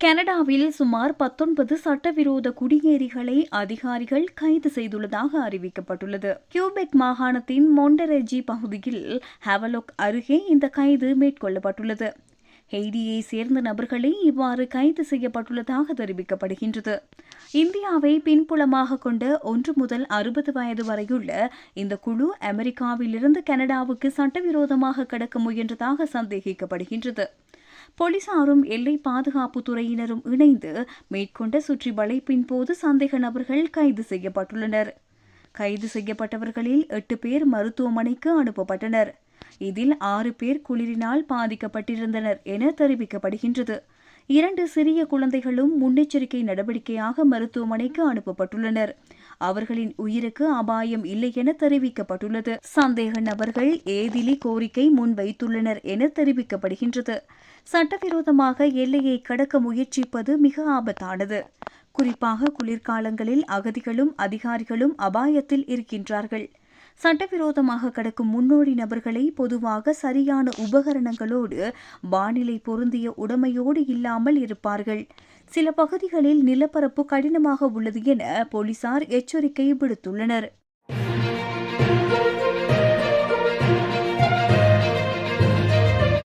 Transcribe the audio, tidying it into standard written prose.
கனடாவில் சுமார் 19 சட்டவிரோத குடியேறிகளை அதிகாரிகள் கைது செய்துள்ளதாக அறிவிக்கப்பட்டுள்ளது. கியூபெக் மாகாணத்தின் மொண்டரெஜி பகுதியில் ஹவலோக் அருகே இந்த கைது மேற்கொள்ளப்பட்டுள்ளது. ஹெய்டியை சேர்ந்த நபர்களே இவ்வாறு கைது செய்யப்பட்டுள்ளதாக தெரிவிக்கப்படுகின்றது. இந்தியாவை பின்புலமாக கொண்ட 1 முதல் 60 வயது வரையுள்ள இந்த குழு அமெரிக்காவிலிருந்து கனடாவுக்கு சட்டவிரோதமாக கடக்க முயன்றதாக சந்தேகிக்கப்படுகின்றது. போலீசாரும் எல்லை பாதுகாப்பு துறையினரும் இணைந்து மேற்கொண்ட சுற்றி வளைப்பின் போது சந்தேக நபர்கள் கைது செய்யப்பட்டுள்ளனர். கைது செய்யப்பட்டவர்களில் 8 பேர் மருத்துவமனைக்கு அனுப்பப்பட்டனர். இதில் 6 பேர் குளிரினால் பாதிக்கப்பட்டிருந்தனர் என தெரிவிக்கப்படுகின்றது. 2 சிறிய குழந்தைகளும் முன்னெச்சரிக்கை நடவடிக்கையாக மருத்துவமனைக்கு அனுப்பப்பட்டுள்ளனர். அவர்களின் உயிருக்கு அபாயம் இல்லை என தெரிவிக்கப்பட்டுள்ளது. சந்தேக நபர்கள் ஏதிலி கோரிக்கை முன்வைத்துள்ளனர் என தெரிவிக்கப்படுகின்றது. சட்டவிரோதமாக எல்லையை கடக்க முயற்சிப்பது மிக ஆபத்தானது. குறிப்பாக குளிர்காலங்களில் அகதிகளும் அதிகாரிகளும் அபாயத்தில் இருக்கின்றார்கள். சட்டவிரோதமாக கடக்கும் முன்னோடி நபர்களை பொதுவாக சரியான உபகரணங்களோடு வானிலை பொருந்திய உடைமையோடு இல்லாமல் இருப்பார்கள். சில பகுதிகளில் நிலப்பரப்பு கடினமாக உள்ளது என போலீசார் எச்சரிக்கை விடுத்துள்ளனர்.